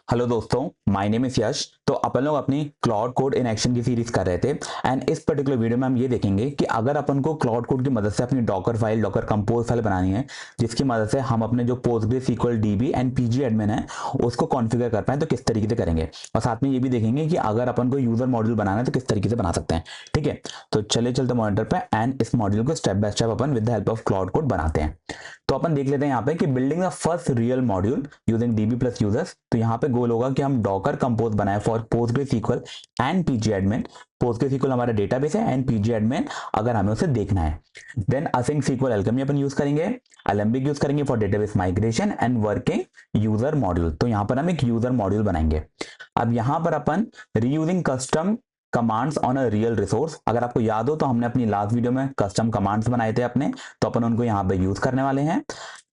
Hello दोस्तों, my name is यश। तो अपन लोग अपनी क्लाउड कोड इन एक्शन की सीरीज कर रहे थे एंड इस पर्टिकुलर वीडियो में हम ये देखेंगे कि अगर अपन को क्लाउड कोड की मदद से अपनी Docker file, Docker compose file बनानी है जिसकी मदद से हम अपने जो PostgreSQL DB and PG admin है उसको कॉन्फ़िगर कर पाए तो किस तरीके से करेंगे। और साथ में ये भी देखेंगे कि अगर अपन को यूजर मॉड्यूल बनाना है तो किस तरीके से बना सकते हैं। ठीक है, तो चले चलते मॉनिटर पे एंड इस मॉड्यूल को step by step upon with the help of cloud code बनाते हैं। तो अपन देख लेते हैं यहाँ पे कि building the first real module using dB plus users. तो यहाँ पे गोल होगा कि हम डॉकर कंपोज बनाए for PostgreSQL and PG admin. PostgreSQL हमारा डेटाबेस है एंड पीजी एडमिन अगर हमें उसे देखना है। देन असिंक SQL एल्केमी अपन यूज करेंगे, अलेम्बिक यूज करेंगे for database migration and working user module. तो यहाँ पर हम एक यूजर मॉड्यूल बनाएंगे। अब यहाँ पर अपन reusing custom commands on a real resource. अगर आपको याद हो तो हमने अपनी लास्ट वीडियो में कस्टम कमांड्स बनाए थे अपने, तो अपन उनको यहाँ पे यूज करने वाले हैं।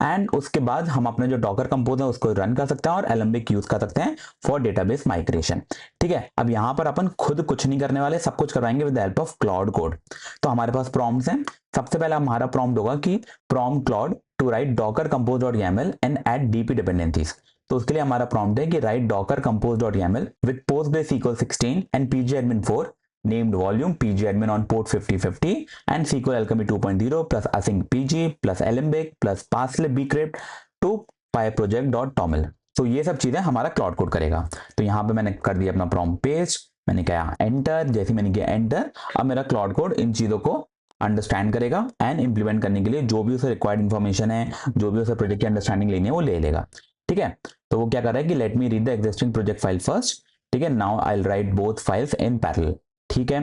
एंड उसके बाद हम अपने जो डॉकर कंपोज है उसको रन कर सकते हैं और एलेम्बिक यूज कर सकते हैं फॉर डेटाबेस माइग्रेशन। ठीक है, अब यहाँ पर अपन खुद कुछ नहीं करने वाले, सब कुछ करवाएंगे with the help of cloud code. तो हमारे पास प्रॉम्प्ट्स हैं। सबसे पहला हमारा प्रॉम्प्ट होगा कि prompt Claude to write Docker compose dot YAML and add DB dependencies. तो उसके लिए हमारा प्रॉम्प्ट है कि write Docker compose dot YAML with PostgreSQL 16 and pgadmin 4 named volume pgadmin on port 5050 and SQL Alchemy 2.0 plus async pg plus alembic plus parsley bcrypt to pyproject.toml। तो ये सब चीजें हमारा क्लाउड कोड करेगा। तो यहाँ पे मैंने कर दिया अपना प्रॉम्प्ट पेस्ट, मैंने कहा एंटर। जैसे मैंने किया एंटर, अब मेरा क्लाउड कोड इन चीजों को अंडरस्टैंड करेगा एंड इंप्लीमेंट करने के लिए जो भी उसे रिक्वायर्ड इन्फॉर्मेशन है, जो भी उसे प्रोजेक्ट की अंडरस्टैंडिंग लेनी है वो ले लेगा। ठीक है, तो वो क्या कर रहा है कि let me read the existing project file first. ठीक है, now I will write both files in parallel. ठीक है,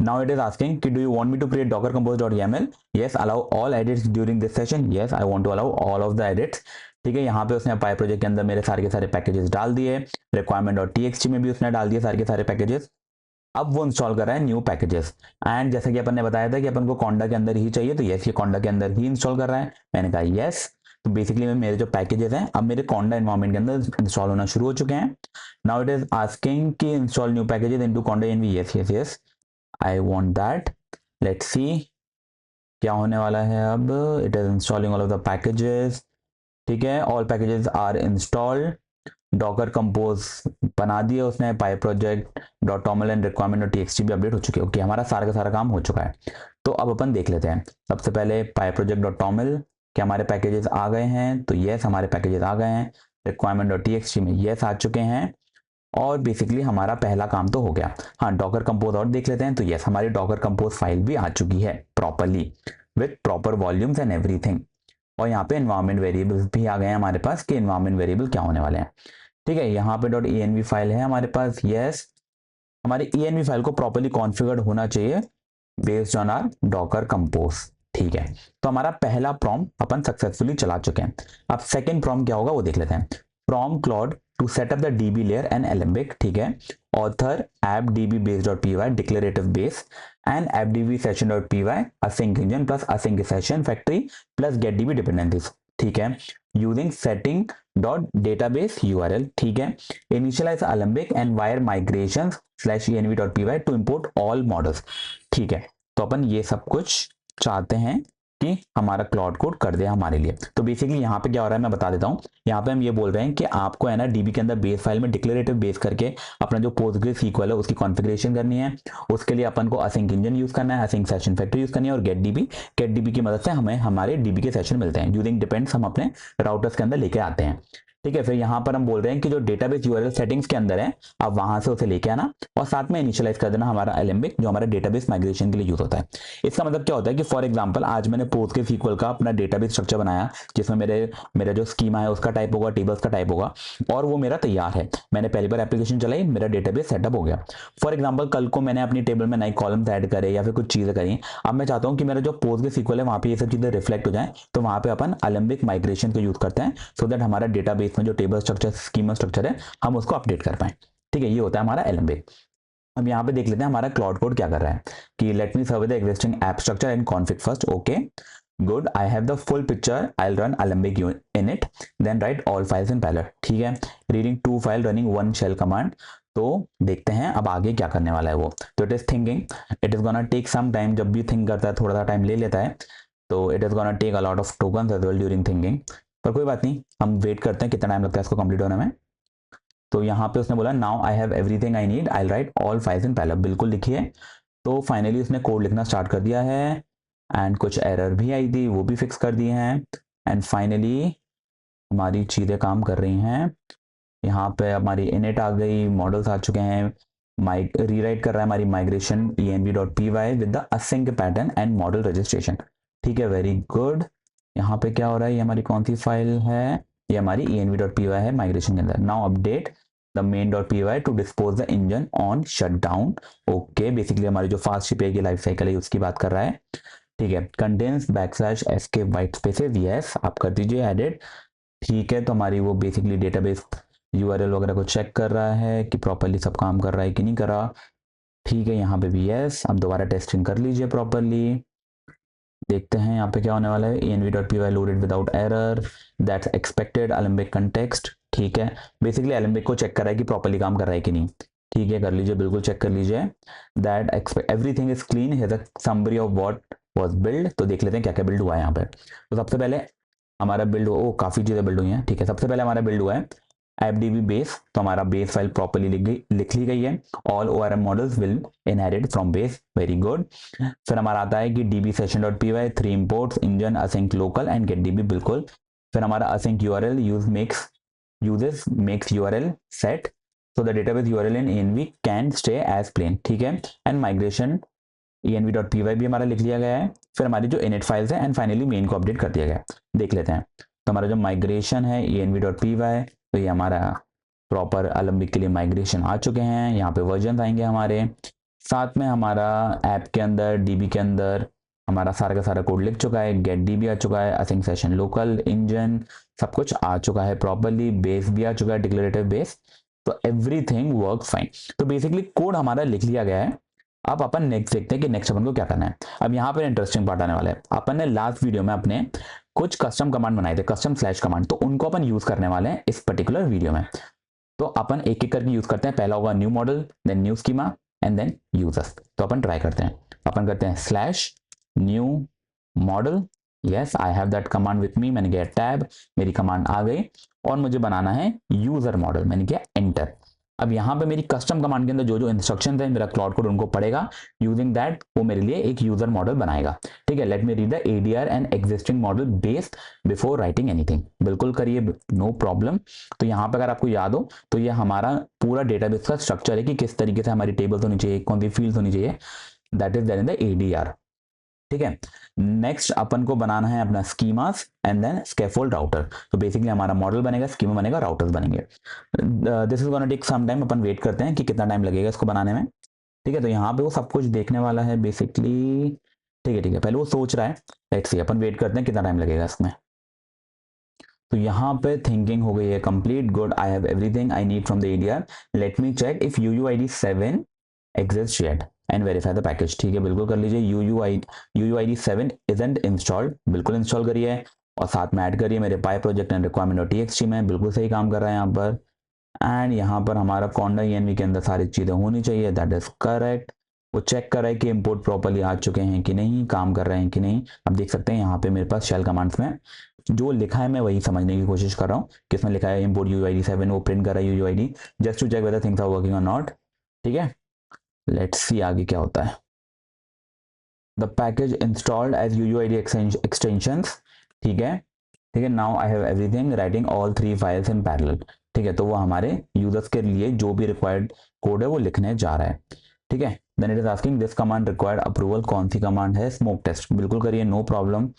नाउ इट इज आस्किंग कि do you want me to create Docker compose dot YAML। Yes, allow all edits during this session. Yes, I want to allow all of the edits. ठीक है, यहाँ पे उसने py project के अंदर मेरे सारे के सारे पैकेजेस डाल दिए। रिक्वायरमेंट डॉट TXT में भी उसने डाल दिए सारे के सारे पैकेजेस। अब वो इंस्टॉल कर रहा है न्यू पैकेजेस। एंड जैसा कि अपन ने बताया था कि अपन को कॉन्डा के अंदर ही चाहिए, तो यस, ये कॉन्डा के अंदर ही इंस्टॉल कर रहा है। मैंने कहा यस। तो बेसिकली मेरे जो पैकेजेस हैं अब मेरे कॉन्डा एनवायरनमेंट के अंदर इंस्टॉल होना शुरू हो चुके हैं। नाउ इट इज आस्किंग कि install new packages into conda env. Yes yes yes, I want that. Let's see क्या होने वाला है अब। It is installing all of the packages. ठीक है, all packages are installed. Docker compose बना दिया उसने, py project dot toml and requirement dot TXT भी अपडेट हो चुकी है। ओके, हमारा सारा का सारा काम हो चुका है। तो अब अपन देख लेते हैं। सबसे पहले पाई प्रोजेक्ट डॉट टॉमल, क्या हमारे पैकेजेस आ गए हैं? तो यस, हमारे पैकेजेस आ गए हैं। रिक्वायरमेंट डॉट TXT में यस आ चुके हैं। और बेसिकली हमारा पहला काम तो हो गया। हाँ, डॉकर कंपोज और देख लेते हैं। तो यस, हमारी डॉकर कंपोज फाइल भी आ चुकी है properly with proper volumes and everything. और यहाँ पे एनवायरमेंट वेरिएबल्स भी आ गए हैं हमारे पास कि एनवायरमेंट वेरिएबल क्या होने वाले हैं। ठीक है, यहाँ पे डॉट ENV फाइल है हमारे पास। यस, हमारी ENV फाइल को प्रॉपर्ली कॉन्फ़िगर्ड होना चाहिए based on our Docker compose. ठीक है, तो हमारा पहला प्रॉम्प्ट अपन सक्सेसफुली चला चुके हैं। अब सेकंड प्रॉम्प्ट क्या होगा वो देख लेते हैं। Prompt Claude to setup the DB layer and Alembic. ठीक है, author app DB base dot PY declarative base and app DB session dot PY async engine plus async session factory plus get DB dependencies. ठीक है, using setting dot database URL। ठीक है, initialize Alembic and wire migration slash env dot PY to import all models. ठीक है, तो अपन ये सब कुछ चाहते हैं कि हमारा क्लाउड कोड कर दे हमारे लिए। तो बेसिकली यहाँ पे क्या हो रहा है मैं बता देता हूँ। यहाँ पे हम ये बोल रहे हैं कि आपको है ना DB के अंदर बेस फाइल में डिक्लेरेटिव बेस करके अपना जो PostgreSQL है उसकी कॉन्फ़िगरेशन करनी है। उसके लिए अपन को असिंक इंजन यूज करना है, असिंक सेशन फैक्ट्री यूज करनी है और गेट DB की मदद से हमें हमारे DB के सेशन मिलते हैं। यूजिंग डिपेंड्स हम अपने राउटर्स के अंदर लेके आते हैं। ठीक है, फिर यहाँ पर हम बोल रहे हैं कि जो डेटाबेस URL सेटिंग्स के अंदर है आप वहां से उसे लेके आना और साथ में इनिशियलाइज कर देना हमारा एलेम्बिक जो हमारा डेटाबेस माइग्रेशन के लिए यूज होता है। इसका मतलब क्या होता है कि फॉर एग्जांपल आज मैंने PostgreSQL का अपना डेटाबेस स्ट्रक्चर बनाया जिसमें मेरा जो स्कीमा है उसका टाइप होगा, टेबल्स का टाइप होगा और वो मेरा तैयार है। मैंने पहली बार एप्लीकेशन चलाई, मेरा डेटाबेस सेटअप हो गया। फॉर एग्जाम्पल कल को मैंने अपनी टेबल में नए कॉलम्स ऐड करे या फिर कुछ चीजें करी। अब मैं चाहता हूँ कि मेरा जो PostgreSQL है वहां पर ये सब चीजें रिफ्लेक्ट हो जाए, तो वहां पर अपन एलेम्बिक माइग्रेशन का यूज करते हैं सो दैट हमारा डेटाबेस में जो टेबल स्ट्रक्चर स्कीमा स्ट्रक्चर है हम उसको अपडेट कर पाए। ठीक है, ये होता है हमारा एलेम्बिक। अब यहाँ पे देख लेते हैं हमारा क्लाउड कोड क्या कर रहा है कि let me survey the existing app structure and config first. Okay good, I have the full picture, I will run alembic in it then write all files in parallel. ठीक है, reading 2 file running 1 shell command. तो देखते हैं अब आगे क्या करने वाला है वो। तो it is thinking, it is gonna take some time. जब भी थिंक करता है थोड़ा सा टाइम ले लेता है, तो it is gonna take a lot of tokens as well during thinking. पर कोई बात नहीं, हम वेट करते हैं कितना टाइम लगता है इसको कंप्लीट होने में। तो यहाँ पे उसने बोला now I have everything I need, I right all files in parallel, बिल्कुल लिखिए। तो फाइनली उसने कोड लिखना स्टार्ट कर दिया है एंड कुछ एरर भी आई थी वो भी फिक्स कर दिए हैं एंड फाइनली हमारी चीज़ें काम कर रही हैं। यहाँ पे हमारी इनिट आ गई, मॉडल्स आ चुके हैं, रीराइट कर रहा है हमारी migration env.py with the async pattern and model registration. ठीक है, वेरी गुड। यहाँ पे क्या हो रहा है, ये हमारी कौन सी फाइल है, ये हमारी env.py है माइग्रेशन के अंदर। Now update the main.py to dispose the engine on shutdown. Okay, basically हमारी जो फास्ट शिपिंग की लाइफ साइकिल है उसकी बात कर रहा है। ठीक है, contains backslash escape white spaces, yes आप कर दीजिए एडिट। ठीक है, तो हमारी वो बेसिकली डेटाबेस यूआरएल वगैरह को चेक कर रहा है कि प्रॉपरली सब काम कर रहा है कि नहीं कर रहा। ठीक है, यहाँ पे भी यस। अब दोबारा टेस्टिंग कर लीजिए प्रॉपरली, देखते हैं यहाँ पे क्या होने वाला है। env.py loaded without error, that's expected, Alembic context. ठीक है, बेसिकली अलेम्बिक को चेक कर रहा है कि प्रॉपरली काम कर रहा है कि नहीं। ठीक है, कर लीजिए, बिल्कुल चेक कर लीजिए। That expect everything is clean, here the summary of what was build. तो देख लेते हैं क्या क्या बिल्ड हुआ है यहाँ पे। तो सबसे पहले हमारा बिल्ड हो, काफ़ी चीज़ें बिल्ड हुई हैं। ठीक है, सबसे पहले हमारा बिल्ड हुआ है FDB बेस, तो हमारा बेस फाइल प्रॉपरली लिख ली गई है। All ORM models will inherit from base, very good. फिर हमारा आता है कि db session.py 3 imports engine async local and get db, बिल्कुल। फिर हमारा async URL uses makes URL set so the database URL in env can stay as plain। ठीक है, एंड माइग्रेशन env.py भी हमारा लिख लिया गया है। फिर हमारी जो init फाइल्स है एंड फाइनली मेन को अपडेट कर दिया गया है। देख लेते हैं, तो हमारा जो माइग्रेशन है env.py, तो ये हमारा प्रॉपर अलेम्बिक के लिए माइग्रेशन आ चुके हैं। यहाँ पे वर्जन आएंगे हमारे, साथ में हमारा ऐप के अंदर डीबी के अंदर हमारा सारा का सारा कोड लिख चुका है, गेट डीबी आ चुका है, async सेशन लोकल इंजन सब कुछ आ चुका है प्रॉपरली, बेस भी आ चुका है, डिक्लेरेटिव बेस। तो एवरीथिंग वर्क फाइन। तो बेसिकली कोड हमारा लिख लिया गया है। अब अपन नेक्स्ट देखते हैं कि नेक्स्ट अपन को क्या करना है। अब यहाँ पर इंटरेस्टिंग पार्ट आने वाला है। अपन ने लास्ट वीडियो में अपने कुछ कस्टम कमांड बनाए थे, कस्टम स्लैश कमांड, तो उनको अपन यूज करने वाले हैं इस पर्टिकुलर वीडियो में। तो अपन एक एक करके यूज करते हैं। पहला होगा new model, then new schema and then users. तो अपन ट्राई करते हैं, अपन करते हैं slash new model. Yes, I have that command with me, मैंने किया टैब, मेरी कमांड आ गई और मुझे बनाना है यूजर मॉडल, मैंने किया एंटर। अब यहाँ पे मेरी कस्टम कमांड के अंदर जो जो इंस्ट्रक्शन है मेरा क्लाउड कोड उनको पढ़ेगा, यूजिंग दैट वो मेरे लिए एक यूजर मॉडल बनाएगा। ठीक है, late me read the ADR and existing model based before writing anything, बिल्कुल करिए, नो प्रॉब्लम। तो यहाँ पे अगर आपको याद हो तो ये हमारा पूरा डेटाबेस का स्ट्रक्चर है कि किस तरीके से हमारी टेबल्स होनी चाहिए, कौन सी फील्ड्स होनी चाहिए, that is there in the ADR। ठीक है, नेक्स्ट अपन को बनाना है अपना schemas and then scaffold router. तो बेसिकली हमारा मॉडल बनेगा, स्कीमा बनेगा, राउटर्स बनेंगे। This is gonna take some time, अपन वेट करते हैं कि कितना टाइम लगेगा इसको बनाने में। ठीक है, तो यहाँ पे वो सब कुछ देखने वाला है बेसिकली। ठीक है, पहले वो सोच रहा है, लेट्स सी, अपन वेट करते हैं कितना टाइम लगेगा इसमें। तो यहाँ पे थिंकिंग हो गई है complete, good, I have everything I need from the ADR, let me check if UUID 7 exists yet and verify the package। ठीक है, बिल्कुल कर लीजिए। UUID 7 isn't installed, बिल्कुल इंस्टॉल करिए और साथ में ऐड करिए मेरे पाई प्रोजेक्ट एंड requirement.txt में, बिल्कुल सही काम कर रहा है यहाँ पर। एंड यहाँ पर हमारा कॉन्डा env के अंदर सारी चीज़ें होनी चाहिए, दैट इज करेक्ट। वो चेक कर रहा है कि इंपोर्ट प्रॉपरली आ चुके हैं कि नहीं, काम कर रहे हैं कि नहीं। अब देख सकते हैं यहाँ पे मेरे पास शेल कमांड्स में जो लिखा है मैं वही समझने की कोशिश कर रहा हूँ। किसमें लिखा है इंपोर्ट UUID 7, वो प्रिंट कर रहा है UUID just to check whether things are working और नॉट। ठीक है, लेट्स सी आगे क्या होता है। The package installed as UUID extensions. ठीक है, now I have everything, writing all 3 files in parallel. ठीक है, तो वो हमारे यूजर्स के लिए जो भी रिक्वायर्ड कोड है वो लिखने जा रहा है। ठीक है, then it is asking this command required approval, कौन सी कमांड है, स्मोक टेस्ट, बिल्कुल करिए, नो प्रॉब्लम।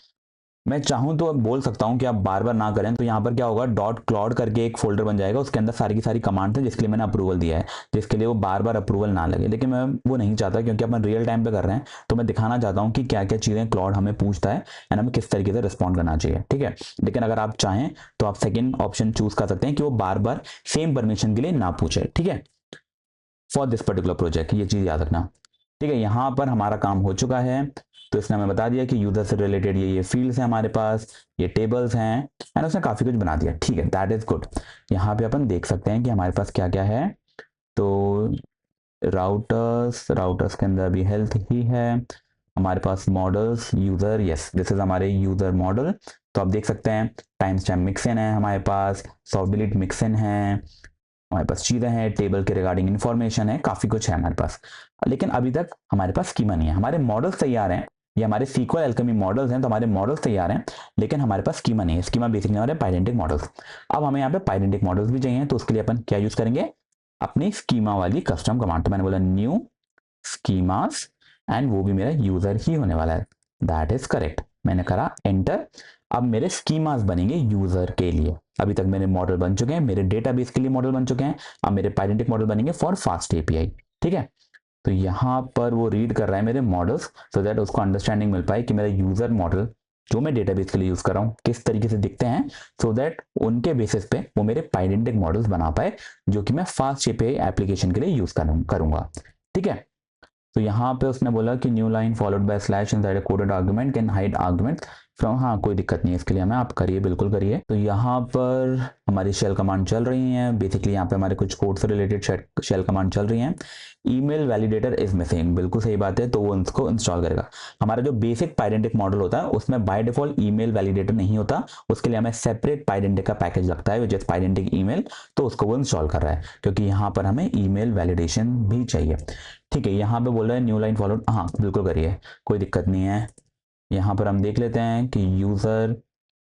मैं चाहूँ तो बोल सकता हूँ कि आप बार बार ना करें, तो यहाँ पर क्या होगा, .clod करके एक फोल्डर बन जाएगा, उसके अंदर सारी की सारी कमांड है जिसके लिए मैंने अप्रूवल दिया है, जिसके लिए वो बार बार अप्रूवल ना लगे। लेकिन मैं वो नहीं चाहता क्योंकि अपन रियल टाइम पे कर रहे हैं, तो मैं दिखाना चाहता हूँ कि क्या क्या चीज़ें क्लॉड हमें पूछता है एंड हमें किस तरीके से रिस्पॉन्ड करना चाहिए। ठीक है, लेकिन अगर आप चाहें तो आप सेकेंड ऑप्शन चूज कर सकते हैं कि वो बार बार सेम परमिशन के लिए ना पूछे। ठीक है, फॉर दिस पर्टिकुलर प्रोजेक्ट ये चीज़ याद रखना। ठीक है, यहाँ पर हमारा काम हो चुका है। तो इसने हमें बता दिया कि यूजर से रिलेटेड ये फील्ड्स हैं हमारे पास, ये टेबल्स हैं एंड उसने काफ़ी कुछ बना दिया। ठीक है, दैट इज गुड। यहाँ पे अपन देख सकते हैं कि हमारे पास क्या क्या है। तो राउटर्स के अंदर भी हेल्थ ही है हमारे पास, models, user, yes this is हमारे यूजर मॉडल। तो आप देख सकते हैं टाइम स्टैम्प मिक्स इन है हमारे पास, सॉफ्ट डिलीट मिक्स इन है, हमारे पास चीज़ें हैं, टेबल के रिगार्डिंग इन्फॉर्मेशन है, काफ़ी कुछ है हमारे पास। लेकिन अभी तक हमारे पास स्कीमा नहीं है। हमारे मॉडल्स तैयार हैं, ये हमारे SQL एल्केमी मॉडल्स हैं, तो हमारे मॉडल्स तैयार हैं, लेकिन हमारे पास स्कीमा नहीं है। स्कीमा बेसिकली हमारे पाइडेंटिक मॉडल्स। अब हमें यहाँ पे पाइडेंटिक मॉडल्स भी चाहिए, तो उसके लिए अपन क्या यूज़ करेंगे, अपनी स्कीमा वाली कस्टम कमांड। तो मैंने बोला न्यू स्कीमास, एंड वो भी मेरा यूज़र ही होने वाला है। That is correct. मैंने करा एंटर। अब मेरे स्कीमास बनेंगे यूजर के लिए। अभी तक मेरे मॉडल बन चुके हैं, मेरे डेटाबेस के लिए मॉडल बन चुके हैं। अब मेरे पाइडेंटिक मॉडल बनेंगे फॉर फास्ट एपीआई। ठीक है, तो यहाँ पर वो रीड कर रहा है मेरे मॉडल्स, सो दैट उसको अंडरस्टैंडिंग मिल पाए कि मेरा यूजर मॉडल जो मैं डेटाबेस के लिए यूज कर रहा हूँ किस तरीके से दिखते हैं, सो दैट उनके बेसिस पे वो मेरे पाइडेंटिक मॉडल्स बना पाए, जो कि मैं फास्ट एपीआई एप्लीकेशन के लिए यूज करूंगा। ठीक है, तो यहाँ पे उसने बोला कि new line followed by slash inside a coded argument can hide argument from. हाँ, कोई दिक्कत नहीं है इसके लिए हमें, आप करिए, बिल्कुल करिए। तो यहाँ पर हमारी शेल कमांड चल रही है। बेसिकली यहाँ पे हमारे कुछ कोड से रिलेटेड शेल कमांड चल रही हैं। ईमेल वैलिडेटर इज मिसिंग, बिल्कुल सही बात है, तो वो उसको इंस्टॉल करेगा। हमारा जो बेसिक पाइडेंटिक मॉडल होता है उसमें बाय डिफॉल्ट ईमेल वैलिडेटर नहीं होता, उसके लिए हमें सेपरेट पाइडेंटिक का पैकेज लगता है विच इज पाइडेंटिक ईमेल, तो उसको वो इंस्टॉल कर रहा है क्योंकि यहाँ पर हमें ईमेल वैलिडेशन भी चाहिए। ठीक है, यहाँ पे बोल रहा है न्यू लाइन फॉलोड, हाँ बिल्कुल करिए, कोई दिक्कत नहीं है। यहाँ पर हम देख लेते हैं कि यूज़र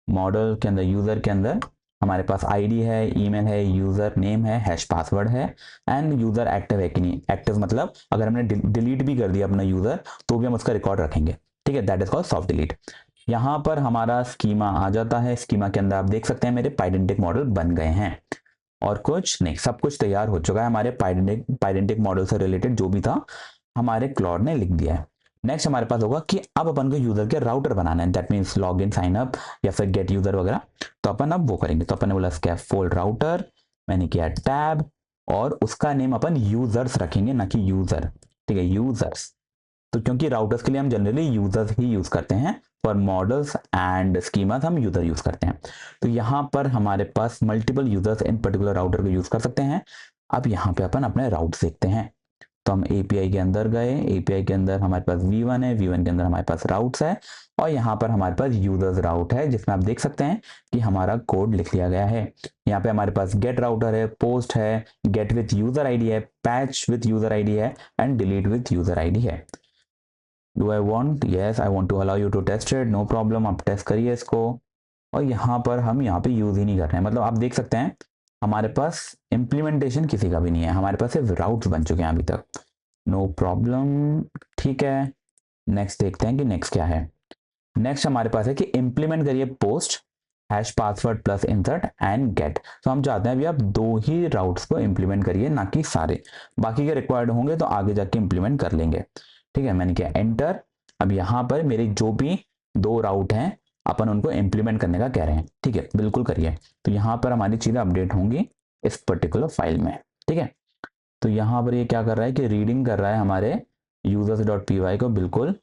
मॉडल के अंदर, यूज़र के अंदर हमारे पास आईडी है, ईमेल है, यूज़र नेम है, हैश पासवर्ड है, एंड यूज़र एक्टिव है कि नहीं। एक्टिव मतलब अगर हमने डिलीट भी कर दिया अपना यूज़र तो भी हम उसका रिकॉर्ड रखेंगे। ठीक है, that is called soft delete. यहाँ पर हमारा स्कीमा आ जाता है। स्कीमा के अंदर आप देख सकते हैं मेरे पाइडेंटिक मॉडल बन गए हैं, और कुछ नहीं, सब कुछ तैयार हो चुका है। हमारे पाइडेंटिक मॉडल से रिलेटेड जो भी था हमारे क्लॉड ने लिख दिया है। नेक्स्ट हमारे पास होगा कि अब अपन को यूजर के राउटर बनाना है, that means log in, sign up या फिर गेट यूजर वगैरह। तो अपन अब वो करेंगे। तो अपन ने बोला स्कैफोल्ड राउटर, मैंने किया टैब, और उसका नेम अपन यूजर्स रखेंगे, ना कि यूजर। ठीक है, यूजर्स। तो क्योंकि राउटर्स के लिए हम जनरली यूजर्स ही यूज करते हैं, फॉर मॉडल्स एंड स्कीमास हम यूजर यूज करते हैं। तो यहाँ पर हमारे पास मल्टीपल यूजर्स इन पर्टिकुलर राउटर को यूज कर सकते हैं। अब यहाँ पे अपन अपने राउट देखते हैं। तो हम एपीआई के अंदर गए, एपीआई के अंदर हमारे पास V1 है, V1 के अंदर हमारे पास राउट्स है, और यहाँ पर हमारे पास यूजर्स राउट है जिसमें आप देख सकते हैं कि हमारा कोड लिख लिया गया है। यहाँ पे हमारे पास गेट राउटर है, पोस्ट है, गेट विथ यूजर आईडी है, पैच विथ यूजर आईडी है, and delete with user ID है। Do I want, yes I want to allow you to test it, no problem, आप टेस्ट करिए इसको। और यहाँ पर हम यहाँ पे यूज ही नहीं कर रहे हैं, मतलब आप देख सकते हैं हमारे पास इम्प्लीमेंटेशन किसी का भी नहीं है, हमारे पास सिर्फ राउट्स बन चुके हैं अभी तक। नो प्रॉब्लम, ठीक है। नेक्स्ट देखते हैं कि नेक्स्ट क्या है। नेक्स्ट हमारे पास है कि इंप्लीमेंट करिए post hash password plus insert and get. तो हम चाहते हैं अभी आप दो ही राउट्स को इंप्लीमेंट करिए, ना कि सारे। बाकी के रिक्वायर्ड होंगे तो आगे जाके इंप्लीमेंट कर लेंगे। ठीक है, मैंने किया एंटर। अब यहाँ पर मेरे जो भी दो राउट हैं अपन उनको इंप्लीमेंट करने का कह रहे हैं। ठीक है, बिल्कुल करिए। तो यहाँ पर हमारी चीज़ें अपडेट होंगी इस पर्टिकुलर फाइल में। ठीक है, तो यहाँ पर ये क्या कर रहा है कि रीडिंग कर रहा है हमारे users.py को। बिल्कुल,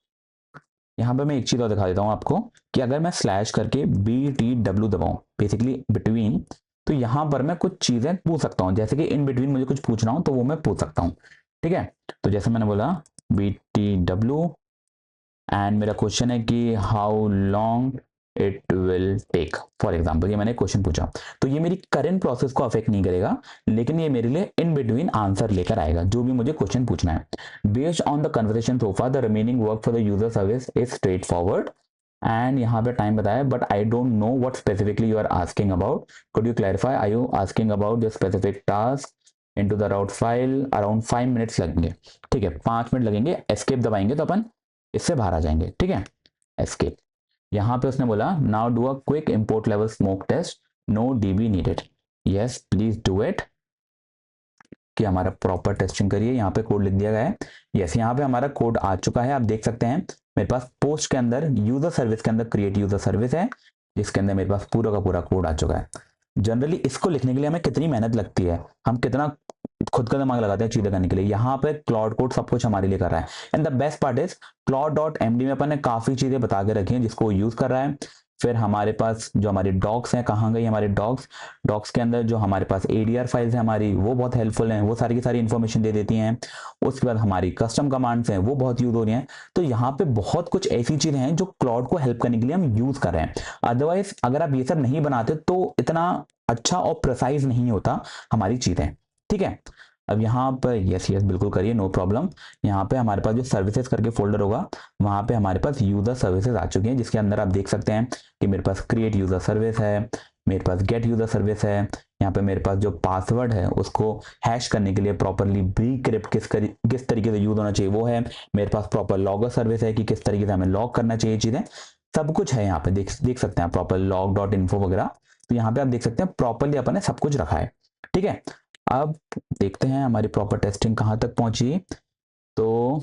यहाँ पर मैं एक चीज़ और दिखा देता हूँ आपको कि अगर मैं स्लैश करके BTW दबाऊँ, बेसिकली बिटवीन, तो यहाँ पर मैं कुछ चीज़ें पूछ सकता हूँ, जैसे कि इन बिटवीन मुझे कुछ पूछना हो तो वो मैं पूछ सकता हूँ। ठीक है, तो जैसे मैंने बोला BTW, एंड मेरा क्वेश्चन है कि how long it will take, for example ये मैंने क्वेश्चन पूछा, तो ये मेरी करेंट प्रोसेस को अफेक्ट नहीं करेगा, लेकिन ये मेरे लिए इन बिटवीन आंसर लेकर आएगा जो भी मुझे क्वेश्चन पूछना है। Based on the conversation so far the remaining work for the user service is straightforward, and यहाँ पे टाइम बताया, but I don't know what specifically you are asking about, could you clarify, are you asking about the specific task into the route file, around 5 minutes लगेंगे। ठीक है, 5 minute लगेंगे। Escape दबाएंगे तो अपन इससे बाहर आ जाएंगे। ठीक है, एस्केप। यहाँ पे उसने बोला now do a quick import level smoke test, no DB needed, yes please do it, कि हमारा प्रॉपर टेस्टिंग करिए। यहाँ पे कोड लिख दिया गया है, यस यहाँ पे हमारा कोड आ चुका है। आप देख सकते हैं मेरे पास पोस्ट के अंदर यूजर सर्विस के अंदर क्रिएट यूजर सर्विस है, जिसके अंदर मेरे पास पूरा का पूरा कोड आ चुका है। जनरली इसको लिखने के लिए हमें कितनी मेहनत लगती है, हम कितना खुद का दिमाग लगाते हैं चीजें करने के लिए, यहाँ पे क्लाउड कोड सब कुछ हमारे लिए कर रहा है। And the best part is Claude md में अपन ने काफी चीजें बता के रखी हैं जिसको यूज कर रहा है। फिर हमारे पास जो हमारी डॉक्स हैं, कहाँ गई हमारे डॉक्स, डॉक्स के अंदर जो हमारे पास ADR फाइल्स हैं हमारी, वो बहुत हेल्पफुल हैं, वो सारी की सारी इन्फॉर्मेशन दे देती हैं। उसके बाद हमारी कस्टम कमांड्स हैं, वो बहुत यूज हो रही हैं। तो यहाँ पे बहुत कुछ ऐसी चीजें हैं जो क्लाउड को हेल्प करने के लिए हम यूज कर रहे हैं। अदरवाइज अगर आप ये सब नहीं बनाते तो इतना अच्छा और प्रिसाइज नहीं होता हमारी चीजें। ठीक है। अब यहाँ पर यस यस बिल्कुल करिए, नो प्रॉब्लम। यहाँ पे हमारे पास जो सर्विसेज करके फोल्डर होगा वहाँ पे हमारे पास यूजर सर्विसेज आ चुकी हैं, जिसके अंदर आप देख सकते हैं कि मेरे पास क्रिएट यूजर सर्विस है, मेरे पास गेट यूजर सर्विस है, यहाँ पे मेरे पास जो पासवर्ड है उसको हैश करने के लिए प्रॉपरली ब्रीक्रिप्ट किस तरीके से यूज होना चाहिए वो है, मेरे पास प्रॉपर लॉगर सर्विस है कि किस तरीके से हमें लॉग करना चाहिए चीजें, सब कुछ है यहाँ पे देख सकते हैं प्रॉपर लॉग डॉट इन्फो वगैरह। तो यहाँ पे आप देख सकते हैं प्रॉपरली अपन ने सब कुछ रखा है, ठीक है। अब देखते हैं हमारी प्रॉपर टेस्टिंग कहाँ तक पहुंची। तो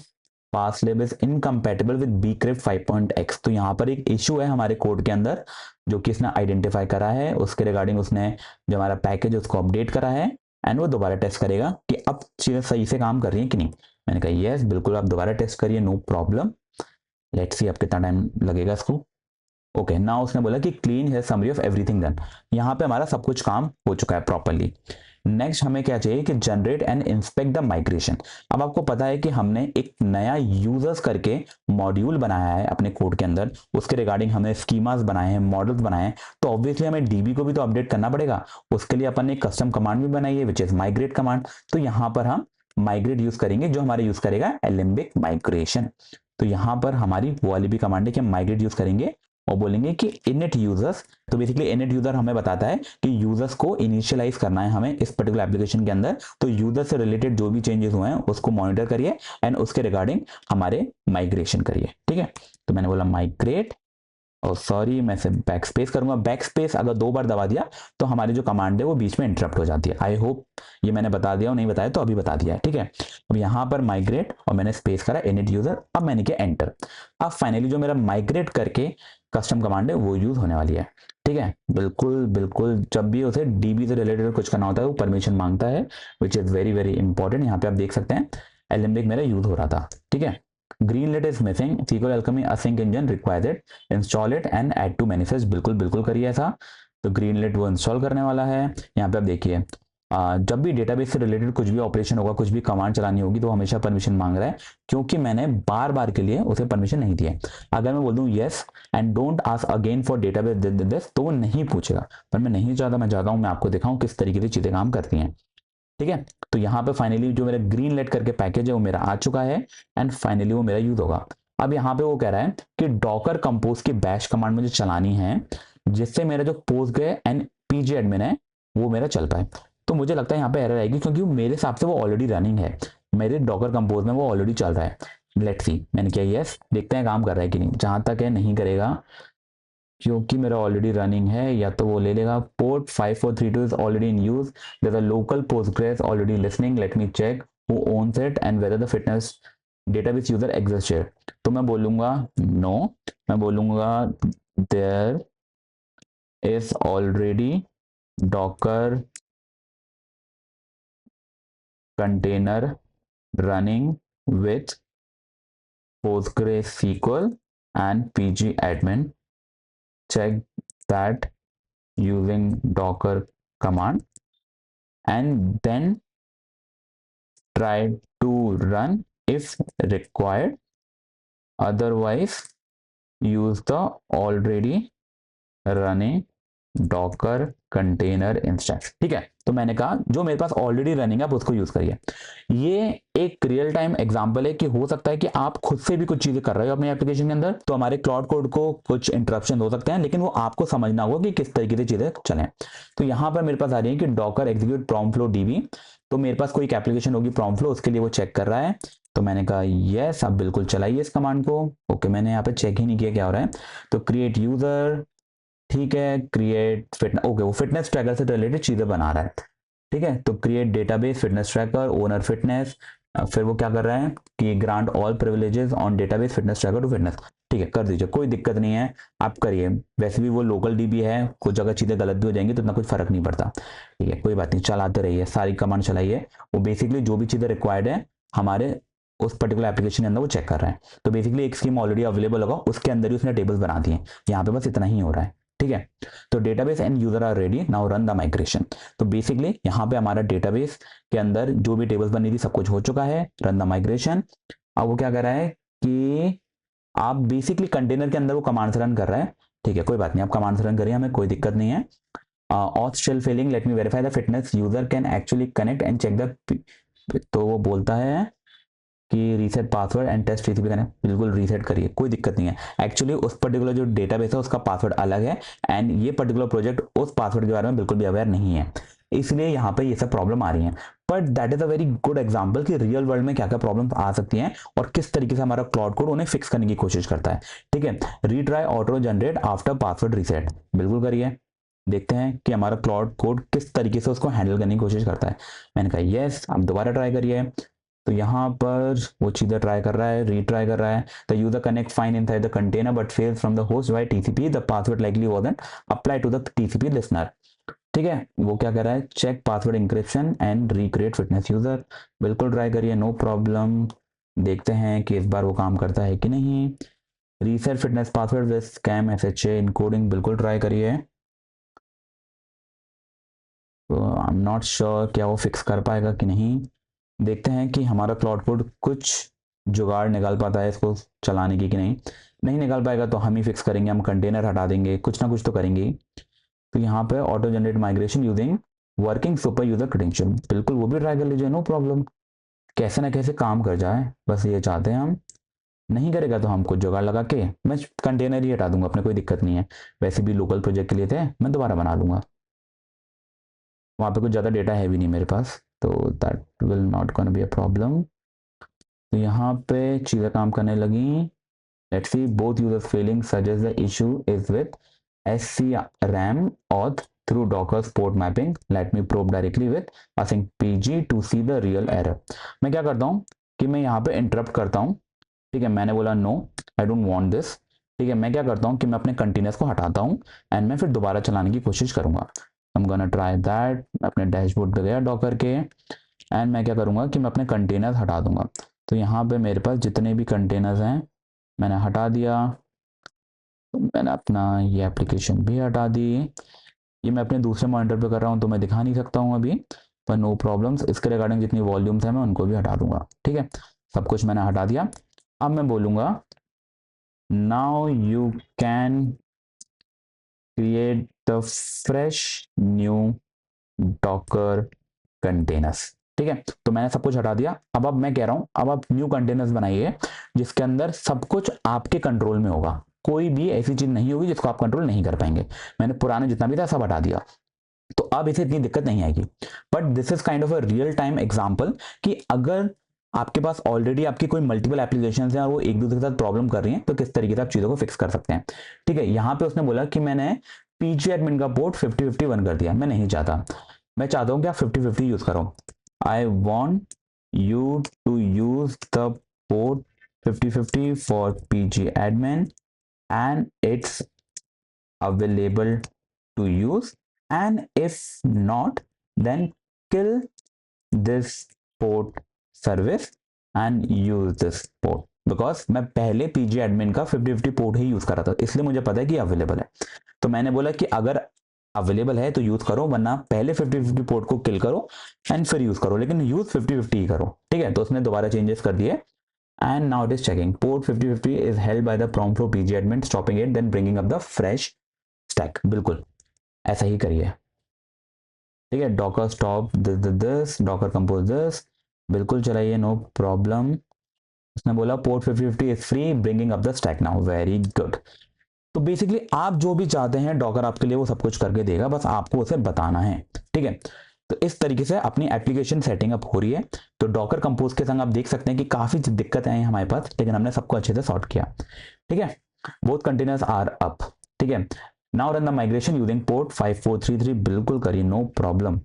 passlib is incompatible with bcrypt 5.x, तो यहाँ पर एक इशू है हमारे कोड के अंदर जो कि इसने आइडेंटिफाई करा है, उसके रिगार्डिंग उसने जो हमारा पैकेज उसको अपडेट करा है एंड वो दोबारा टेस्ट करेगा कि अब चीज़ें सही से काम कर रही हैं कि नहीं। मैंने कहा यस बिल्कुल आप दोबारा टेस्ट करिए, नो प्रॉब्लम। लेट्स सी अब कितना टाइम लगेगा इसको। ओके नाउ उसने बोला कि क्लीन है समरी ऑफ एवरीथिंग डन। यहाँ पे हमारा सब कुछ काम हो चुका है प्रॉपरली। नेक्स्ट हमें क्या चाहिए कि generate and inspect the migration. अब आपको पता है कि हमने एक नया यूजर्स करके मॉड्यूल बनाया है अपने कोड के अंदर, उसके रिगार्डिंग हमने स्कीमास बनाए हैं, मॉडल्स बनाए हैं, तो ऑब्वियसली हमें डीबी को भी तो अपडेट करना पड़ेगा। उसके लिए अपन ने एक कस्टम कमांड भी बनाई है विच इज माइग्रेट कमांड। तो यहाँ पर हम माइग्रेट यूज करेंगे जो हमारे यूज करेगा एलेम्बिक माइग्रेशन। तो यहाँ पर हमारी वो वाली भी कमांड है कि हम माइग्रेट यूज करेंगे और बोलेंगे कि इनिट यूजर्स। तो बेसिकली इनिट यूजर हमें बताता है कि यूजर्स को इनिशियलाइज करना है हमें इस पर्टिकुलर एप्लीकेशन के अंदर, तो यूजर से रिलेटेड जो भी चेंजेस हुए हैं उसको मॉनिटर करिए एंड उसके रिगार्डिंग हमारे माइग्रेशन करिए, ठीक है। तो मैंने बोला माइग्रेट, और सॉरी मैं से बैक स्पेस करूंगा, बैक स्पेस अगर 2 बार दबा दिया तो हमारी जो कमांड है वो बीच में इंटरप्ट हो जाती है। आई होप ये मैंने बता दिया और नहीं बताया तो अभी बता दिया है, ठीक है। अब यहाँ पर माइग्रेट और मैंने स्पेस करा इनिट यूजर, अब मैंने किया एंटर। अब फाइनली जो मेरा माइग्रेट करके कस्टम कमांड है वो यूज होने वाली है, ठीक है। बिल्कुल बिल्कुल जब भी उसे डीबी से रिलेटेड कुछ करना होता है वो परमिशन मांगता है which is very very important. यहाँ पे आप देख सकते हैं एलेम्बिक मेरा यूज हो रहा था, ठीक है। greenlit is missing, SQL Alchemy async engine requires it, install it and add to manifest। बिल्कुल बिल्कुल करिए ऐसा। तो greenlit वो इंस्टॉल करने वाला है। यहाँ पे आप देखिए जब भी डेटाबेस से रिलेटेड कुछ भी ऑपरेशन होगा, कुछ भी कमांड चलानी होगी तो हमेशा परमिशन मांग रहा है, क्योंकि मैंने बार बार के लिए उसे परमिशन नहीं दी है। अगर मैं बोल दूं yes and don't ask again for database this तो वो नहीं पूछेगा, पर मैं नहीं चाहता, मैं चाहता हूं मैं आपको दिखाऊं किस तरीके से चीजें काम करती हैं, ठीक है। तो यहाँ पे फाइनली जो मेरा ग्रीन लेट करके पैकेज है वो मेरा आ चुका है एंड फाइनली वो मेरा यूज होगा। अब यहाँ पे वो कह रहा है कि डॉकर कंपोज की बैश कमांड मुझे चलानी है जिससे मेरा जो पोस्टग्रे एंड पीजी एडमिन है वो मेरा चल पाए। तो मुझे लगता है यहाँ पे एरर आएगी क्योंकि मेरे हिसाब से वो ऑलरेडी रनिंग है, मेरे डॉकर कंपोज में वो ऑलरेडी चल रहा है। लेट्स सी, मैंने किया यस, देखते हैं काम कर रहा है कि नहीं। जहां तक है नहीं करेगा क्योंकि मेरा ऑलरेडी रनिंग है, या तो वो ले लेगा। Port 5432 is already in use, there a local Postgres already listening, let me check who owns it and whether the fitness database user exist here. तो मैं बोलूंगा नो, मैं बोलूंगा there is already Docker container running with PostgreSQL and pg admin, check that using docker command and then try to run if required, otherwise use the already running Docker container instance, ठीक है। तो मैंने कहा जो मेरे पास already running है आप उसको यूज करिए। ये एक रियल टाइम एग्जांपल है कि हो सकता है कि आप खुद से भी कुछ चीजें कर रहे हो अपने एप्लीकेशन के अंदर, तो हमारे क्लाउड कोड को कुछ इंटरप्शन हो सकते हैं, लेकिन वो आपको समझना होगा कि किस तरीके से चीजें चलें। तो यहाँ पर मेरे पास आ रही है कि Docker execute prompt flow dB. तो मेरे पास कोई एप्लीकेशन होगी प्रॉम्प्ट फ्लो, उसके लिए वो चेक कर रहा है। तो मैंने कहा यस आप बिल्कुल चलाइए इस कमांड को। ओके मैंने यहाँ पे चेक ही नहीं किया क्या हो रहा है। तो क्रिएट यूजर, ठीक है, क्रिएट फिटनेस, ओके वो फिटनेस ट्रैकर से रिलेटेड चीजें बना रहा है, ठीक है। तो create database fitness tracker owner fitness, फिर वो क्या कर रहा है कि grant all privileges on database fitness tracker to fitness, ठीक है कर दीजिए, कोई दिक्कत नहीं है आप करिए। वैसे भी वो लोकल डीबी है, कुछ जगह चीजें गलत भी हो जाएंगी तो इतना कुछ फर्क नहीं पड़ता, ठीक है कोई बात नहीं, चलाते रहिए सारी कमांड चलाइए। वो बेसिकली जो भी चीजें रिक्वायर्ड है हमारे उस पर्टिकुलर एप्लीकेशन के अंदर वो चेक कर रहा है। तो बेसिकली एक स्कीम ऑलरेडी अवेलेबल होगा उसके अंदर ही उसने टेबल्स बना दिए, यहाँ पे बस इतना ही हो रहा है, ठीक है। तो database and user are ready, now run the migration. तो बेसिकली यहाँ पे हमारा डेटाबेस के अंदर जो भी टेबल्स बनी थी सब कुछ हो चुका है, रन द माइग्रेशन। अब वो क्या कर रहा है कि आप बेसिकली कंटेनर के अंदर वो कमांड्स रन कर रहा है, ठीक है कोई बात नहीं, आप कमांड्स रन करिए, हमें कोई दिक्कत नहीं है। Auth still failing, let me verify the fitness, user can actually connect and check the, तो वो बोलता है कि reset password and test TCP connect, बिल्कुल रीसेट करिए, कोई दिक्कत नहीं है। एक्चुअली उस पर्टिकुलर जो डेटाबेस है उसका पासवर्ड अलग है एंड ये पर्टिकुलर प्रोजेक्ट उस पासवर्ड के बारे में बिल्कुल भी अवेयर नहीं है, इसलिए यहाँ पे ये सब प्रॉब्लम आ रही है। But that is a very good example कि रियल वर्ल्ड में क्या क्या प्रॉब्लम आ सकती हैं और किस तरीके से हमारा क्लाउड कोड उन्हें फिक्स करने की कोशिश करता है। ठीक है, retry auto generate after password reset, बिल्कुल करिए, देखते हैं कि हमारा क्लाउड कोड किस तरीके से उसको हैंडल करने की कोशिश करता है। मैंने कहा यस, आप दोबारा ट्राई करिए, तो यहाँ पर वो चीज़ें ट्राई कर रहा है, रीट्राई कर रहा है। The user connect fine inside the container but fails from the host by TCP, the password likely wasn't apply to the TCP listener. ठीक है, वो क्या कर रहा है, check password encryption and recreate fitness user, बिल्कुल ट्राई करिए, no problem, देखते हैं कि इस बार वो काम करता है कि नहीं। Reset fitness password with scam SHA encoding, बिल्कुल ट्राई करिए, तो आई एम नॉट श्योर क्या वो फिक्स कर पाएगा कि नहीं। देखते हैं कि हमारा क्लाउड कोड कुछ जुगाड़ निकाल पाता है इसको चलाने की कि नहीं। नहीं निकाल पाएगा तो हम ही फिक्स करेंगे, हम कंटेनर हटा देंगे, कुछ ना कुछ तो करेंगे ही। तो यहाँ पे auto generate migration using working super user credential, बिल्कुल वो भी ट्राई कर लीजिए, नो प्रॉब्लम, कैसे ना कैसे काम कर जाए, बस ये चाहते हैं हम। नहीं करेगा तो हम कुछ जुगाड़ लगा के मैं कंटेनर ही हटा दूंगा, अपने कोई दिक्कत नहीं है, वैसे भी लोकल प्रोजेक्ट के लिए थे, मैं दोबारा बना लूंगा, वहाँ पे कुछ ज़्यादा डेटा है भी नहीं मेरे पास, तो that will not gonna be a problem. तो यहाँ पे चीज़ें काम करने लगी। Let's see both users failing suggest the issue is with SCRAM auth through Docker's port mapping. Let me probe directly with async pg to see the real error. मैं क्या करता हूँ कि मैं यहाँ पे इंटरप्ट करता हूँ, ठीक है, मैंने बोला no I don't want this, ठीक है, मैं क्या करता हूँ कि मैं अपने कंटेनर्स को हटाता हूँ एंड मैं फिर दोबारा चलाने की कोशिश करूंगा। I am gonna try that, अपने डैशबोर्ड पे गया डॉकर के एंड मैं क्या करूंगा कि मैं अपने कंटेनर्स हटा दूंगा। तो यहाँ पे मेरे पास जितने भी कंटेनर्स हैं मैंने हटा दिया, तो मैंने अपना ये एप्लीकेशन भी हटा दी, ये मैं अपने दूसरे मॉनिटर पे कर रहा हूँ तो मैं दिखा नहीं सकता हूँ अभी, पर नो प्रॉब्लम्स, इसके रिगार्डिंग जितनी वॉल्यूम्स हैं मैं उनको भी हटा दूंगा। ठीक है, सब कुछ मैंने हटा दिया। अब मैं बोलूँगा now you can create the fresh new Docker containers. ठीक है, तो मैंने सब कुछ हटा दिया, अब मैं कह रहा हूं अब आप न्यू कंटेनर्स बनाइए जिसके अंदर सब कुछ आपके कंट्रोल में होगा, कोई भी ऐसी चीज नहीं होगी जिसको आप कंट्रोल नहीं कर पाएंगे। मैंने पुराने जितना भी था सब हटा दिया, तो अब इसे इतनी दिक्कत नहीं आएगी। But this is kind of a real time example कि अगर आपके पास ऑलरेडी आपकी कोई मल्टीपल एप्लीकेशन है और वो एक दूसरे के साथ प्रॉब्लम कर रही हैं तो किस तरीके से आप चीज़ों को फिक्स कर सकते हैं। ठीक है, यहाँ पे उसने बोला कि मैंने पीजी एडमिन का पोर्ट 5051 कर दिया, मैं नहीं चाहता, मैं चाहता हूँ कि आप 5050 यूज करो। I want you to use the port 5050 for PG admin and it's available to use, and if not then kill this port service and use this port, because मैं पहले pg admin का 5050 port ही use कर रहा था इसलिए मुझे पता है कि अवेलेबल है। तो मैंने बोला कि अगर अवेलेबल है तो यूज करो, वरना पहले 5050 पोर्ट को किल करो एंड फिर यूज करो, लेकिन यूज 5050 ही करो। ठीक है, तो उसने दोबारा चेंजेस कर दिए and now it is checking port 5050 is held by the prompt for pg admin, stopping it then bringing up the fresh stack, बिल्कुल ऐसा ही करिए। ठीक है, Docker stop this Docker compose this, बिल्कुल चलाइए, नो प्रॉब्लम। उसने बोला port 5050 is free, bringing up the stack now, very good. तो बेसिकली आप जो भी चाहते हैं डॉकर आपके लिए वो सब कुछ करके देगा, बस आपको उसे बताना है। ठीक है, तो इस तरीके से अपनी एप्लीकेशन सेटिंग अप हो रही है। तो डॉकर कंपोज के संग आप देख सकते हैं कि काफी दिक्कतें आई हमारे पास, लेकिन हमने सबको अच्छे से सॉर्ट किया। ठीक है, बोथ कंटेनर्स आर अप। ठीक है, now run the migration using port 5433, बिल्कुल करिए, नो प्रॉब्लम।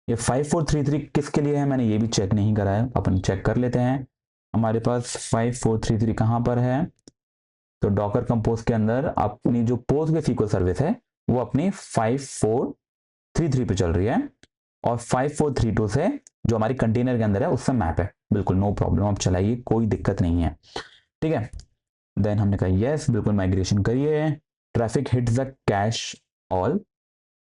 ये 5433 किसके लिए है मैंने ये भी चेक नहीं करा है, अपन चेक कर लेते हैं। हमारे पास 5433 कहाँ पर है, तो डॉकर कंपोज के अंदर अपनी जो PostgreSQL सर्विस है वो अपनी 5433 पे चल रही है और 5432 से जो हमारी कंटेनर के अंदर है उससे मैप है, बिल्कुल नो प्रॉब्लम, आप चलाइए, कोई दिक्कत नहीं है। ठीक है, देन हमने कहा यस, बिल्कुल माइग्रेशन करिए। Traffic hits the cash all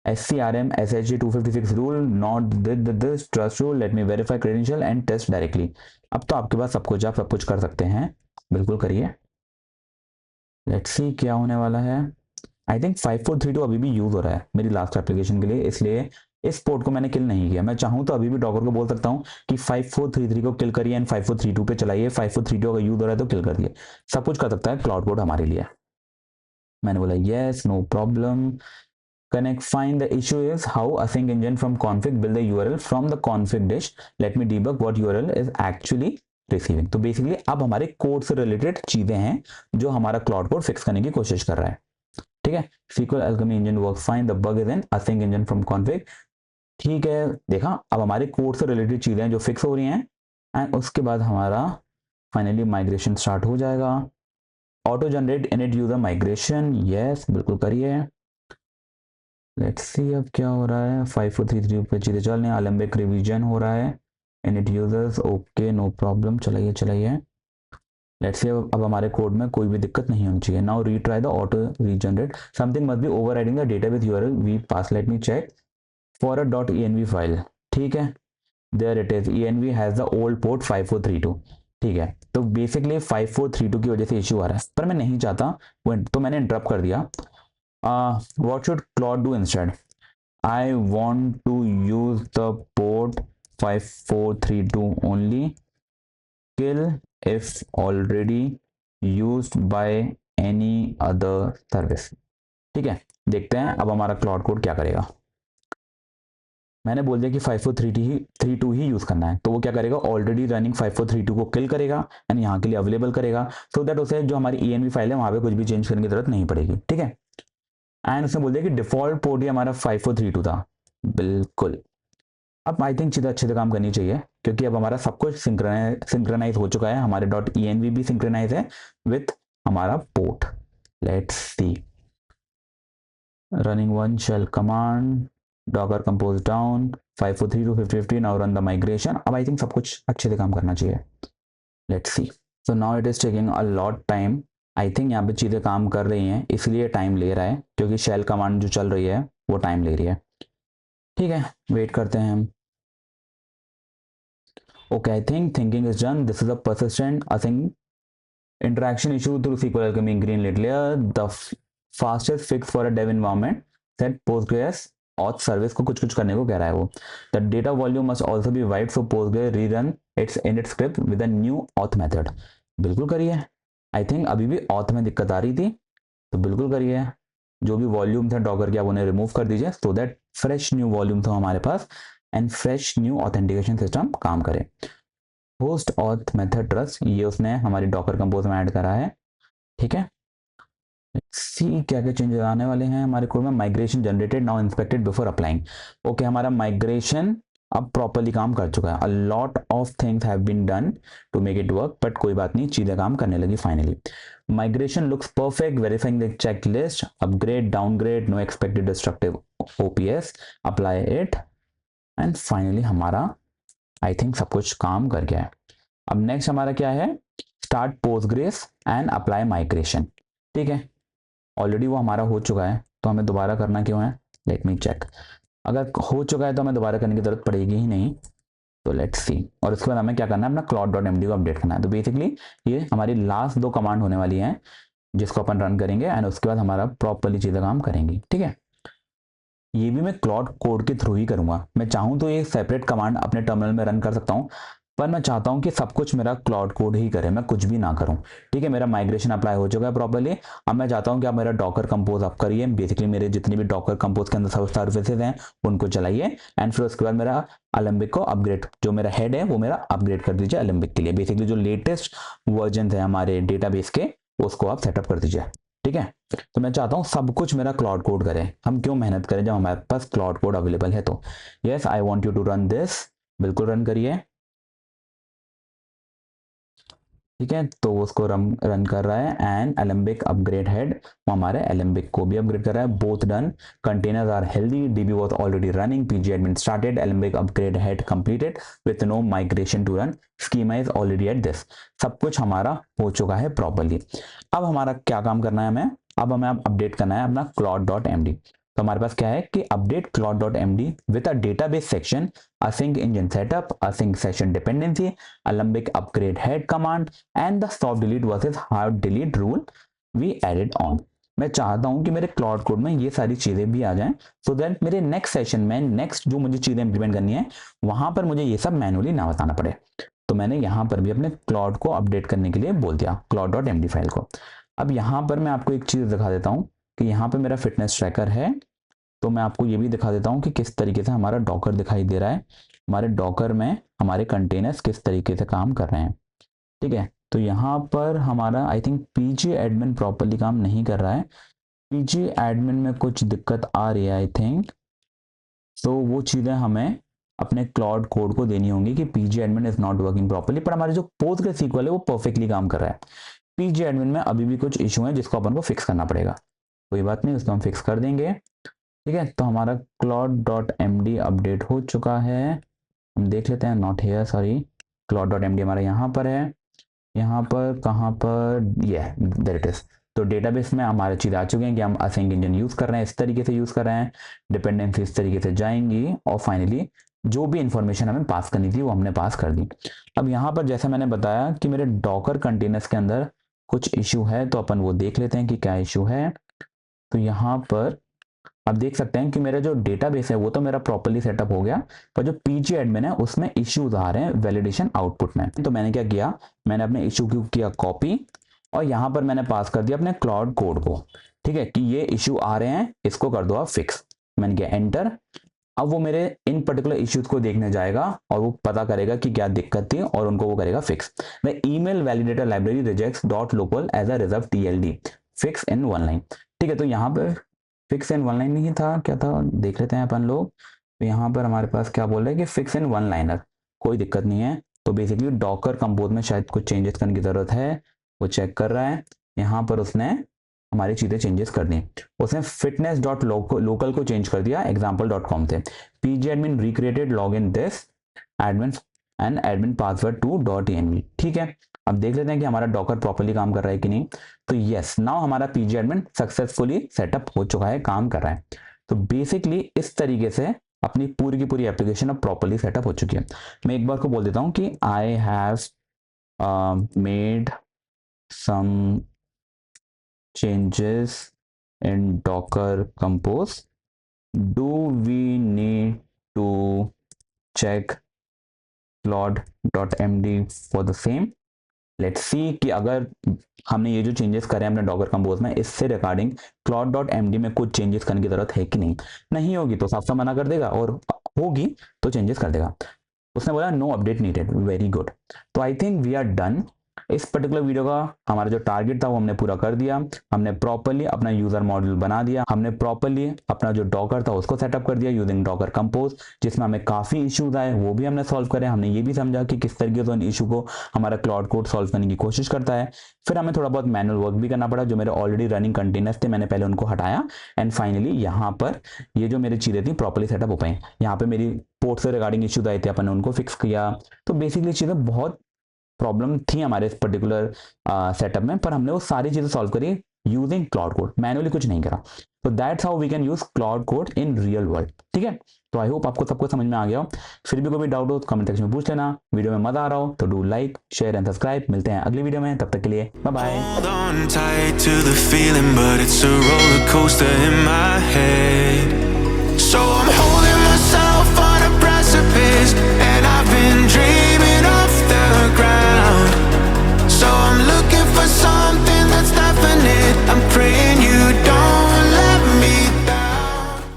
SCRM SHG 256 rule not did this trust rule, let me verify credential and test directly। अब तो आपके पास सब कुछ, आप सब कुछ कर सकते हैं, बिल्कुल करिए। लेट्स सी क्या होने वाला है। आई थिंक 5432 अभी भी यूज हो रहा है मेरी लास्ट एप्लीकेशन के लिए, इसलिए इस पोर्ट को मैंने किल नहीं किया। मैं चाहूँ तो अभी भी डॉकर को बोल सकता हूँ कि 5433 को किल करिए एंड 5432 पे चलाइए, 5432 अगर यूज हो रहा है तो किल कर दिए, सब कुछ कर सकता है क्लाउड कोड हमारे लिए। मैंने बोला yes, no problem, connect. Find the issue is how async engine from config build the URL from the config dish. Let me debug what URL is actually receiving. तो बेसिकली अब हमारे code से related चीजें हैं जो हमारा cloud code fix करने की कोशिश कर रहा है। ठीक है, SQL Alchemy engine works fine, the bug is in async engine from config। ठीक है, देखा, अब हमारे कोड से रिलेटेड चीजें जो फिक्स हो रही हैं एंड उसके बाद हमारा फाइनली माइग्रेशन स्टार्ट हो जाएगा। Auto generate init user migration, yes बिल्कुल करिए। लेट्स सी अब क्या हो रहा है। 5433 पे चीजें चल रही हैं, अलेम्बिक रिवीजन हो रहा है, init users okay no problem, चलाइए चलाइए। लेट्स सी अब हमारे कोड में कोई भी दिक्कत नहीं होनी चाहिए। Now retry the auto regenerate, something must be overriding the database URL we pass, let me check for a .env file. ठीक है, there it is, env has the old port 5432। ठीक है, तो बेसिकली 5432 की वजह से इश्यू आ रहा है, पर मैं नहीं चाहता तो मैंने इंटरप्ट कर दिया। What should Claude do instead? I want to use the port 5432 only. Kill if already used by any other service। ठीक है, देखते हैं अब हमारा क्लाउड कोड क्या करेगा। मैंने बोल दिया कि 5432 ही यूज करना है, तो वो क्या करेगा, ऑलरेडी रनिंग 5432 को किल करेगा एंड यहाँ के लिए अवेलेबल करेगा, सो दैट उसे जो हमारी env फाइल है वहां पे कुछ भी चेंज करने की जरूरत नहीं पड़ेगी। ठीक है, एंड उसने बोल दिया कि डिफॉल्ट पोर्ट ही हमारा 5432 था। बिल्कुल, अब आई थिंक चीज़ें अच्छे से काम करनी चाहिए क्योंकि अब हमारा सब कुछ सिंक्रोनाइज हो चुका है, हमारे .env भी सिंक्रोनाइज है विथ हमारा port. Let's see, running one shell command, Docker compose down 5432 5050, now run the migration. अब आई थिंक सब कुछ अच्छे से काम करना चाहिए। Let's see, so now it is taking a lot time. I think यहाँ पे चीज़ें काम कर रही हैं, इसलिए टाइम ले रहा है क्योंकि शेल कमांड जो चल रही है वो टाइम ले रही है। ठीक है, वेट करते हैं हम। Okay, I think thinking is done. This is a persistent async interaction issue through SQL Alchemy greenlit layer. The fastest fix for a dev environment, set Postgres auth service को कुछ करने को कह रहा है वो। The data volume must also be wiped, so Postgres rerun its init script with a new auth method। बिल्कुल करिए। I think अभी भी auth में दिक्कत आ रही थी, तो बिल्कुल करिए। जो भी वॉल्यूम थे डॉकर के आप उन्हें रिमूव कर दीजिए so that fresh new volume हो हमारे पास and fresh new authentication system काम करे। होस्ट ऑथ मेथड ट्रस्ट, ये उसने हमारी डॉकर कंपोज में ऐड करा है। ठीक है, सी क्या क्या चेंजेस आने वाले हैं हमारे कोड में। Migration generated now inspected before applying. Okay, हमारा माइग्रेशन अब प्रॉपर्ली काम कर चुका है। A lot of things have been done to make it work, but कोई बात नहीं, चीजें काम करने लगी finally. Migration looks perfect, verifying the check list, upgrade downgrade, no expected destructive ops, apply it and finally हमारा आई थिंक सब कुछ काम कर गया है। अब नेक्स्ट हमारा क्या है, start Postgres and apply migration. ठीक है, ऑलरेडी वो हमारा हो चुका है, तो हमें दोबारा करना क्यों है, लेट मी चेक। अगर हो चुका है तो हमें दोबारा करने की जरूरत पड़ेगी ही नहीं, तो लेट्स सी। और उसके बाद हमें क्या करना है, अपना cloud.md को अपडेट करना है। तो बेसिकली ये हमारी लास्ट दो कमांड होने वाली हैं जिसको अपन रन करेंगे एंड उसके बाद हमारा प्रॉपरली चीज़ें काम करेंगी। ठीक है, ये भी मैं क्लाउड कोड के थ्रू ही करूंगा। मैं चाहूँ तो ये सेपरेट कमांड अपने टर्मिनल में रन कर सकता हूँ, पर मैं चाहता हूँ कि सब कुछ मेरा क्लाउड कोड ही करे, मैं कुछ भी ना करूँ। ठीक है, मेरा माइग्रेशन अप्लाई हो चुका है प्रॉपर्ली। अब मैं चाहता हूँ कि आप मेरा डॉकर कंपोज अप करिए, बेसिकली मेरे जितने भी डॉकर कंपोज के अंदर सब सर्विसेज हैं उनको चलाइए एंड फिर उसके बाद मेरा अलेम्बिक को अपग्रेड, जो मेरा हेड है वो मेरा अपग्रेड कर दीजिए अलेम्बिक के लिए। बेसिकली जो लेटेस्ट वर्जन है हमारे डेटाबेस के उसको आप सेटअप कर दीजिए। ठीक है, तो मैं चाहता हूँ सब कुछ मेरा क्लाउड कोड करे। हम क्यों मेहनत करें जब हमारे पास क्लाउड कोड अवेलेबल है। तो yes, I want you to run this, बिल्कुल रन करिए। ठीक है, तो उसको रन कर रहा है एंड एलेम्बिक अपग्रेड हेड वो हमारे एलेम्बिक को भी अपग्रेड कर रहा है। Both done, containers are healthy, DB was already running, PG admin started, Alembic upgrade head completed with no migration to run, schema is already at this. सब कुछ हमारा हो चुका है प्रॉपर्ली। अब हमारा क्या काम करना है, हमें अब हमें अपडेट करना है अपना cloud.md। तो हमारे पास क्या है कि update cloud.md with a database section, async engine setup, async session dependency, alembic upgrade head command and the soft delete versus hard delete rule we added on। मैं चाहता हूं कि मेरे क्लाउड कोड में ये सारी चीज़ें भी आ जाएं, सो दैट मेरे नेक्स्ट सेशन में नेक्स्ट जो मुझे चीज़ें इंप्लीमेंट करनी है वहां पर मुझे ये सब मैनुअली ना बताना पड़े। तो मैंने यहाँ पर भी अपने क्लाउड को अपडेट करने के लिए बोल दिया, cloud.md फाइल को। अब यहाँ पर मैं आपको एक चीज़ दिखा देता हूँ कि यहाँ पर मेरा फिटनेस ट्रैकर है, तो मैं आपको ये भी दिखा देता हूँ कि किस तरीके से हमारा डॉकर दिखाई दे रहा है, हमारे डॉकर में हमारे कंटेनर्स किस तरीके से काम कर रहे हैं। ठीक है, तो यहाँ पर हमारा I think PG admin properly काम नहीं कर रहा है, पीजी एडमिन में कुछ दिक्कत आ रही है आई थिंक। तो वो चीज़ें हमें अपने क्लाउड कोड को देनी होंगी कि PG admin is not working properly, पर हमारे जो PostgreSQL है वो परफेक्टली काम कर रहा है। पीजी एडमिन में अभी भी कुछ इशू है जिसको अपन को फिक्स करना पड़ेगा, कोई बात नहीं, उसको हम फिक्स कर देंगे। ठीक है, तो हमारा cloud.md अपडेट हो चुका है, हम देख लेते हैं, नॉट हेयर सॉरी, cloud.md हमारा यहाँ पर है, यहाँ पर कहाँ पर, ये देयर इट इज। तो डेटाबेस में हमारे चीज़ आ चुके हैं कि हम असिंक इंजन यूज़ कर रहे हैं, इस तरीके से यूज़ कर रहे हैं, डिपेंडेंसी इस तरीके से जाएंगी, और फाइनली जो भी इंफॉर्मेशन हमें पास करनी थी वो हमने पास कर दी। अब यहाँ पर जैसे मैंने बताया कि मेरे डॉकर कंटेनर्स के अंदर कुछ इशू है, तो अपन वो देख लेते हैं कि क्या इशू है। तो यहाँ पर आप देख सकते हैं कि मेरा जो डेटाबेस है वो तो मेरा प्रॉपर्ली सेटअप हो गया, पर जो पीजी एडमिन है उसमें इश्यूज आ रहे हैं वैलिडेशन आउटपुट में। तो मैंने क्या किया, मैंने अपने इशू को किया कॉपी, और यहाँ पर मैंने पास कर दिया अपने क्लाउड कोड को। ठीक है, कि ये इशू आ रहे हैं, इसको कर दो आप फिक्स। मैंने किया एंटर। अब वो मेरे इन पर्टिकुलर इश्यूज को देखने जाएगा और वो पता करेगा कि क्या दिक्कत थी और उनको वो करेगा fix. The email validator library rejects dot local as a reserve TLD fix in one line. ठीक है, तो यहाँ पर फिक्स इन वन लाइन नहीं था, क्या था देख लेते हैं अपन लोग। तो यहाँ पर हमारे पास क्या बोल रहा है कि फिक्स इन वन लाइनर, कोई दिक्कत नहीं है। तो बेसिकली डॉकर कंपोज में शायद कुछ चेंजेस करने की जरूरत है, वो चेक कर रहा है। यहाँ पर उसने हमारी चीज़ें चेंजेस कर दी, उसने फिटनेस डॉट लोकल को चेंज कर दिया example.com से। PG admin recreated log in this admin and admin password to .env। ठीक है, अब देख लेते हैं कि हमारा डॉकर प्रॉपर्ली काम कर रहा है कि नहीं। तो यस, नाउ हमारा पीजी एडमिन सक्सेसफुली सेटअप हो चुका है, काम कर रहा है। तो बेसिकली इस तरीके से अपनी पूरी की पूरी एप्लीकेशन अब प्रॉपर्ली सेटअप हो चुकी है। मैं एक बार को बोल देता हूँ कि I have made some changes in Docker Compose. Do we need to check Claude.md for the same? Let's see कि अगर हमने ये जो चेंजेस करे हैं अपने डॉकर कंपोज में, इससे रिगार्डिंग Claude.md में कुछ चेंजेस करने की जरूरत है कि नहीं। नहीं होगी तो साफ साफ मना कर देगा, और होगी तो चेंजेस कर देगा। उसने बोला no update needed, very good. तो I think we are done. इस पर्टिकुलर वीडियो का हमारा जो टारगेट था वो हमने पूरा कर दिया। हमने प्रॉपर्ली अपना यूजर मॉड्यूल बना दिया, हमने प्रॉपर्ली अपना जो डॉकर था उसको सेटअप कर दिया यूजिंग डॉकर कंपोज, जिसमें हमें काफी इश्यूज आए वो भी हमने सॉल्व करे। हमने ये भी समझा कि किस तरीके से उन इशू को हमारा क्लाउड कोड सॉल्व करने की कोशिश करता है। फिर हमें थोड़ा बहुत मैनुअल वर्क भी करना पड़ा, जो मेरे ऑलरेडी रनिंग कंटेनर्स थे मैंने पहले उनको हटाया, एंड फाइनली यहाँ पर ये जो मेरी चीजें थी प्रॉपर्ली सेटअप हो पाई। यहाँ पे मेरी पोर्ट से रिगार्डिंग इश्यूज आए थे, अपन ने उनको फिक्स किया। तो बेसिकली चीजें बहुत प्रॉब्लम थी हमारे इस पर्टिकुलर सेटअप में, पर हमने वो सारी चीजें सॉल्व करी यूजिंग क्लाउड कोड, मैनुअली कुछ नहीं करा। तो that's how we can use Claude Code in real world. ठीक है, तो आई होप आपको सबको समझ में आ गया हो। फिर भी कोई भी डाउट हो तो कमेंट सेक्शन में पूछ लेना। वीडियो में मजा आ रहा हो तो do like share and subscribe. मिलते हैं अगली वीडियो में, तब तक के लिए बाय बाय।